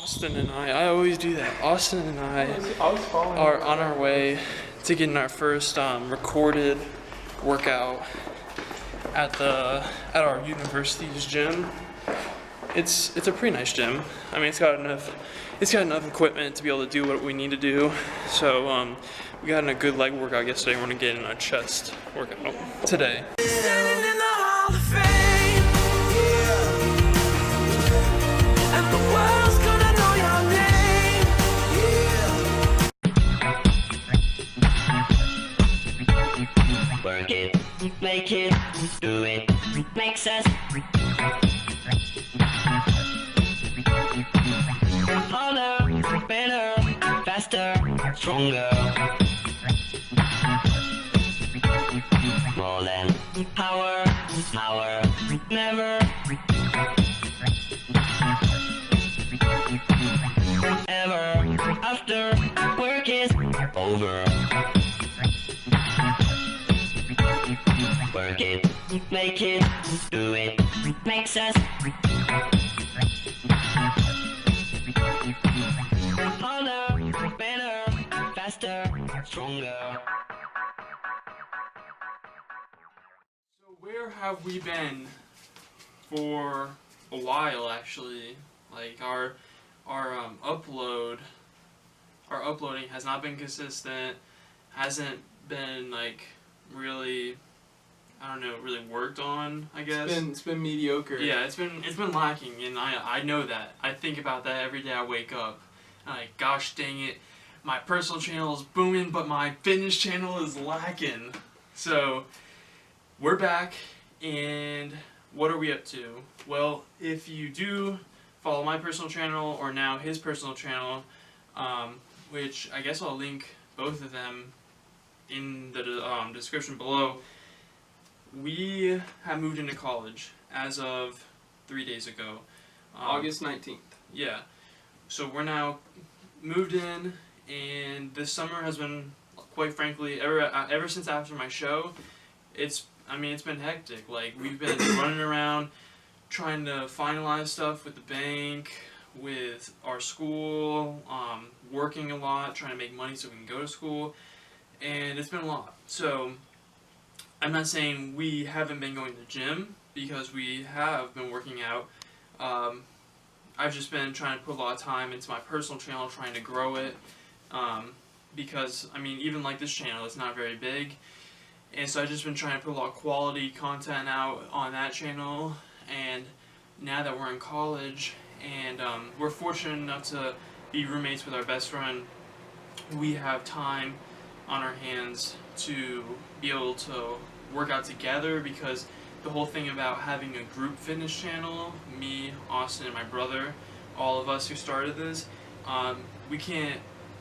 Austin and I always do that. Austin and I are on our way to getting our first recorded workout at our university's gym. It's a pretty nice gym. I mean, it's got enough equipment to be able to do what we need to do. So we got in a good leg workout yesterday. We're gonna get in a chest workout today. Work it, make it, do it, makes us harder, better, faster, stronger. More than power, never. Ever after work is over. Work it, make it, do it, makes us harder, better, faster, stronger. So where have we been for a while, actually? Like our uploading has not been consistent, hasn't been like really, I don't know, really worked on, I guess. It's been mediocre. Yeah, it's been lacking, and I know that. I think about that every day I wake up. I'm like, gosh dang it, my personal channel is booming, but my fitness channel is lacking. So we're back, and what are we up to? Well, if you do follow my personal channel, or now his personal channel, which I guess I'll link both of them in the description below. We have moved into college as of 3 days ago. August 19th. Yeah. So we're now moved in, and this summer has been, quite frankly, ever since after my show, it's been hectic. Like, we've been running around trying to finalize stuff with the bank, with our school, working a lot, trying to make money so we can go to school, and it's been a lot. So I'm not saying we haven't been going to the gym, because we have been working out. I've just been trying to put a lot of time into my personal channel, trying to grow it, because, I mean, even like this channel, it's not very big, and so I've just been trying to put a lot of quality content out on that channel. And now that we're in college, and we're fortunate enough to be roommates with our best friend, we have time on our hands to be able to work out together, because the whole thing about having a group fitness channel, me, Austin, and my brother, all of us who started this,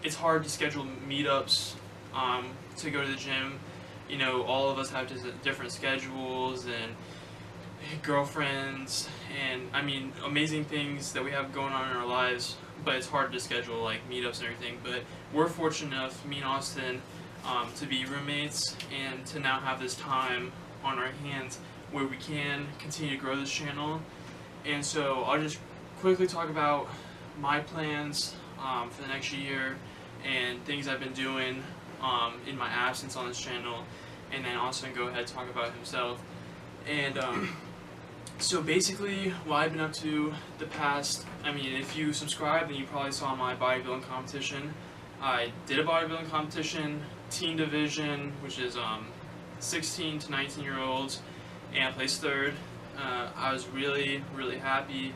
it's hard to schedule meetups to go to the gym. You know, all of us have different schedules and girlfriends, and I mean, amazing things that we have going on in our lives, but it's hard to schedule like meetups and everything. But we're fortunate enough, me and Austin, to be roommates, and to now have this time on our hands where we can continue to grow this channel. And so I'll just quickly talk about my plans for the next year, and things I've been doing in my absence on this channel, and then Austin go ahead and talk about himself. And so basically, what I've been up to the past, I mean, if you subscribe, then you probably saw my bodybuilding competition. I did a bodybuilding competition, teen division, which is 16 to 19 year olds, and I placed third. I was really, really happy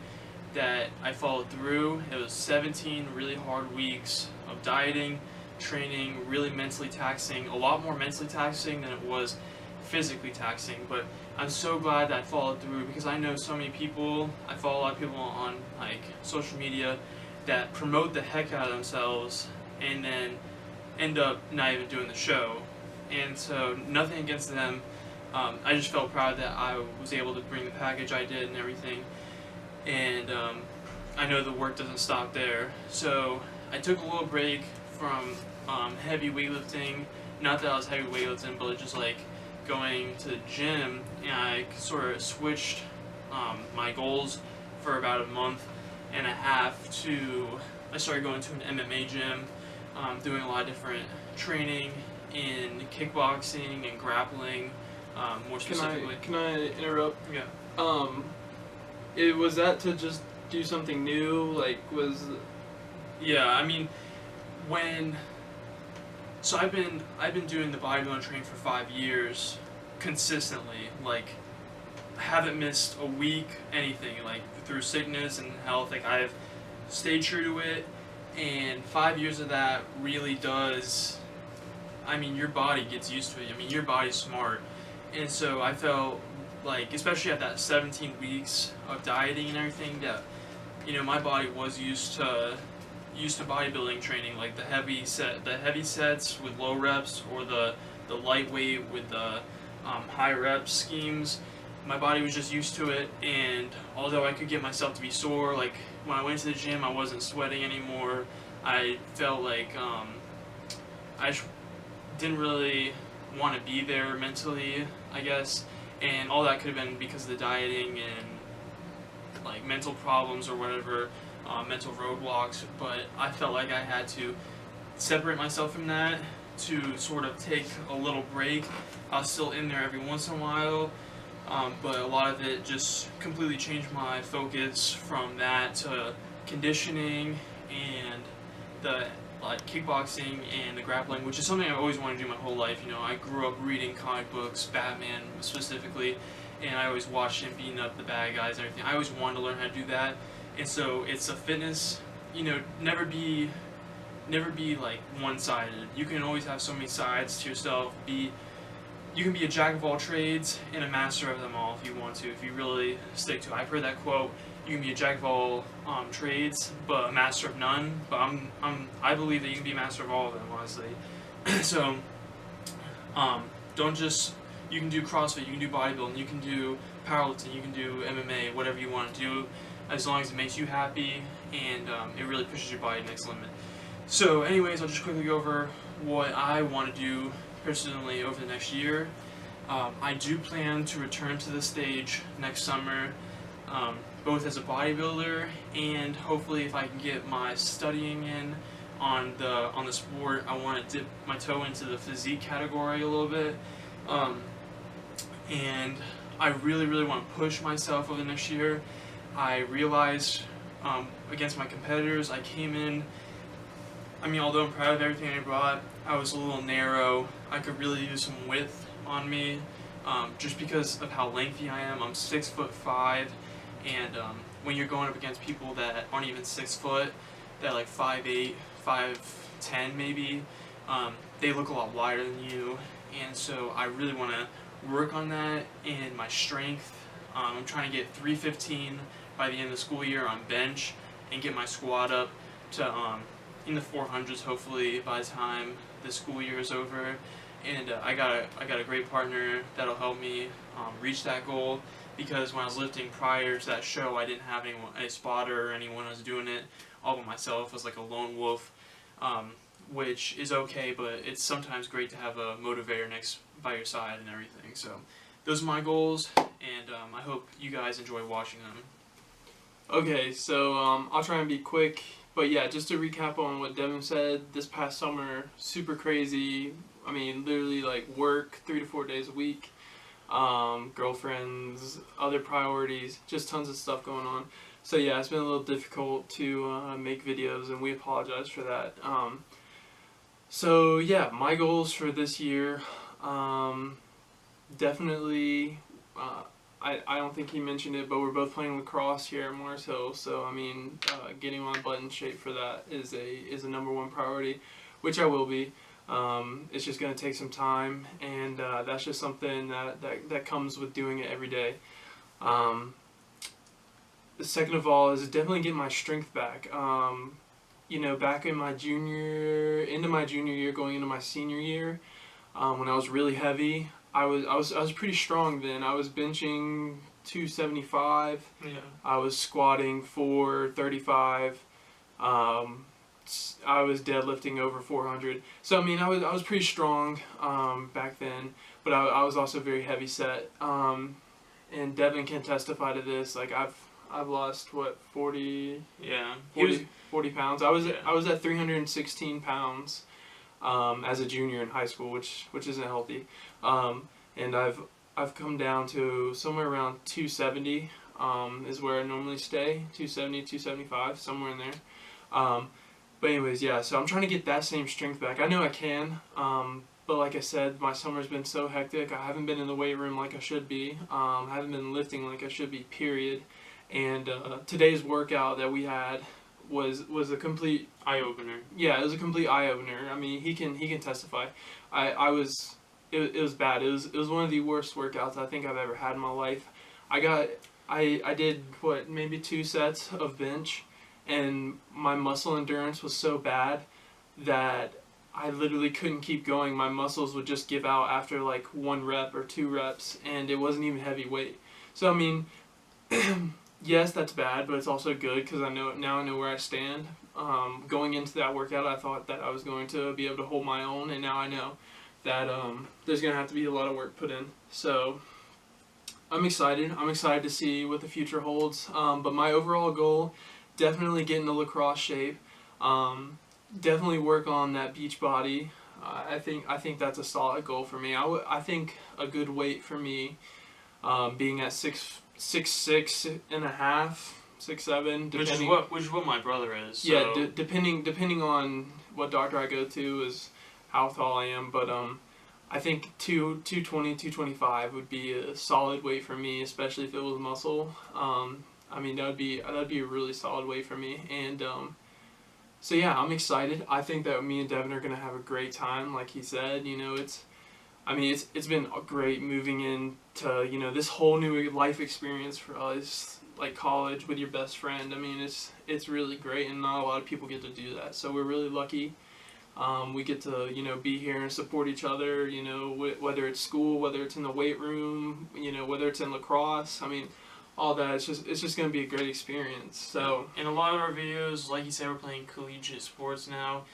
that I followed through. It was 17 really hard weeks of dieting, training, really mentally taxing, a lot more mentally taxing than it was physically taxing. But I'm so glad that I followed through, because I know so many people, I follow a lot of people on like social media that promote the heck out of themselves and then end up not even doing the show. And so nothing against them, I just felt proud that I was able to bring the package I did and everything. And I know the work doesn't stop there. So I took a little break from heavy weightlifting. Not that I was heavy weightlifting, but just like going to the gym, and I sort of switched my goals for about a month, and a half to, I started going to an MMA gym, doing a lot of different training in kickboxing and grappling, more specifically. Can I interrupt? Yeah. Was that to just do something new? Like, Yeah, I mean, so I've been doing the bodybuilding training for 5 years consistently. Like, I haven't missed a week, anything. Like, through sickness and health, like I've stayed true to it. And 5 years of that really does. I mean, your body gets used to it. I mean, your body's smart, and so I felt like, especially at that 17 weeks of dieting and everything, that my body was used to bodybuilding training, like the heavy sets with low reps, or the lightweight with the high rep schemes. My body was just used to it, and although I could get myself to be sore, like when I went to the gym, I wasn't sweating anymore. I felt like I just didn't really want to be there mentally, I guess, and all that could have been because of the dieting and like mental problems or whatever, mental roadblocks. But I felt like I had to separate myself from that to sort of take a little break. I was still in there every once in a while, but a lot of it just completely changed my focus from that to conditioning and the kickboxing and the grappling, which is something I've always wanted to do my whole life. I grew up reading comic books, Batman specifically, and I always watched him beating up the bad guys and everything. I always wanted to learn how to do that, and so it's a fitness. Never be like one-sided. You can always have so many sides to yourself. You can be a jack of all trades and a master of them all if you want to, if you really stick to it. I've heard that quote. You can be a jack of all trades, but a master of none. But I believe that you can be a master of all of them, honestly. So, don't just. You can do CrossFit, you can do bodybuilding, you can do powerlifting, you can do MMA, whatever you want to do, as long as it makes you happy and it really pushes your body to the next limit. So, anyways, I'll just quickly go over what I want to do personally over the next year. I do plan to return to the stage next summer. Both as a bodybuilder, and hopefully if I can get my studying in on the sport, I want to dip my toe into the physique category a little bit, and I really want to push myself over the next year. I realized against my competitors, I came in, I mean, although I'm proud of everything I brought, I was a little narrow. I could really use some width on me, just because of how lengthy I am. I'm 6'5", and when you're going up against people that aren't even 6 foot, that are like 5'8", 5'10" maybe, they look a lot wider than you, and so I really want to work on that and my strength. I'm trying to get 315 by the end of the school year on bench, and get my squat up to in the 400s hopefully by the time the school year is over. And I got a great partner that'll help me reach that goal, because when I was lifting prior to that show, I didn't have a spotter or anyone. I was doing it all by myself as like a lone wolf, which is okay, but it's sometimes great to have a motivator next by your side and everything. So those are my goals, and I hope you guys enjoy watching them. Okay, so I'll try and be quick, but yeah, just to recap on what Devin said, this past summer, super crazy. I mean, literally like work 3 to 4 days a week, girlfriends, other priorities, just tons of stuff going on. So yeah, it's been a little difficult to make videos, and we apologize for that. So yeah, my goals for this year, definitely, I don't think he mentioned it, but we're both playing lacrosse here at Mars Hill, so I mean, getting my butt in shape for that is a #1 priority, which I will be. It's just going to take some time, and that's just something that comes with doing it every day. The second of all is definitely get my strength back. Back in my junior year, going into my senior year, when I was really heavy, I was pretty strong then. I was benching 275. Yeah. I was squatting 435. I was deadlifting over 400. So I mean, I was pretty strong back then, but I was also very heavy set. And Devin can testify to this. Like I've lost what 40, Yeah. 40 pounds. I was at 316 pounds as a junior in high school, which isn't healthy. And I've come down to somewhere around 270 is where I normally stay. 270, 275, somewhere in there. But anyways, yeah, so I'm trying to get that same strength back. I know I can, but like I said, my summer's been so hectic. I haven't been in the weight room like I should be. I haven't been lifting like I should be, period. And today's workout that we had was a complete eye opener. Yeah, it was a complete eye opener. I mean, he can testify. It was bad. It was one of the worst workouts I think I've ever had in my life. I did what, maybe 2 sets of bench, and my muscle endurance was so bad that I literally couldn't keep going. My muscles would just give out after like 1 rep or 2 reps, and it wasn't even heavy weight. So I mean, yes, that's bad, but it's also good because I know where I stand. Going into that workout, I thought that I was going to be able to hold my own, and now I know that there's gonna have to be a lot of work put in. So I'm excited. I'm excited to see what the future holds. But my overall goal, definitely get into lacrosse shape. Definitely work on that beach body. I think that's a solid goal for me. I think a good weight for me, being at 6'6" and a half, 6'7", depending. Which is what my brother is. So. Yeah, depending on what doctor I go to is how tall I am, but I think 220, 225 would be a solid weight for me, especially if it was muscle. I mean, that'd be a really solid weight for me, and so yeah, I'm excited. I think that me and Devin are gonna have a great time, like he said. You know, it's been great moving into, you know, this whole new life experience for us, like college with your best friend. I mean, it's really great, and not a lot of people get to do that. So we're really lucky. We get to, you know, be here and support each other. You know, whether it's school, whether it's in the weight room, you know, whether it's in lacrosse. I mean, all that. It's just gonna be a great experience. So in a lot of our videos, like you said, we're playing collegiate sports now,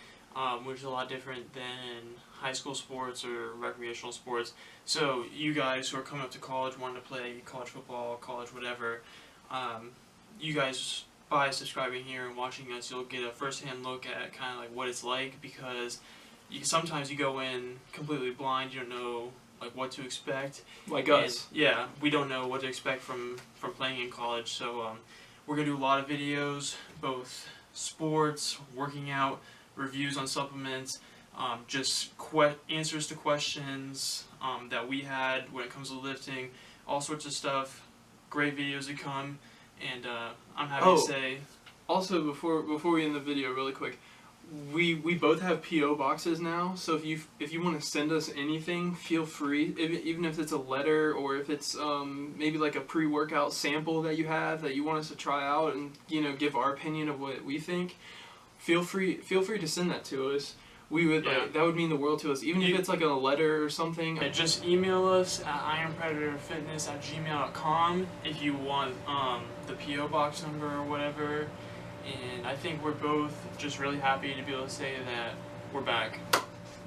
which is a lot different than high school sports or recreational sports. So you guys who are coming up to college, wanting to play college football, college whatever, you guys, by subscribing here and watching us, you'll get a first-hand look at kind of like what it's like, because sometimes you go in completely blind. You don't know like what to expect. Like us. Yeah, we don't know what to expect from playing in college. So we're gonna do a lot of videos, both sports, working out, reviews on supplements, just answers to questions that we had when it comes to lifting, all sorts of stuff. Great videos to come, and I'm happy to say. Also, before we end the video, really quick, we both have PO boxes now. So if you want to send us anything, feel free. Even if it's a letter, or if it's maybe like a pre-workout sample that you have that you want us to try out and, you know, give our opinion of what we think. Feel free to send that to us. We would that would mean the world to us, even if it's like a letter or something. Yeah, just email us at ironpredatorfitness@gmail.com if you want the PO box number or whatever. And I think we're both just really happy to be able to say that we're back.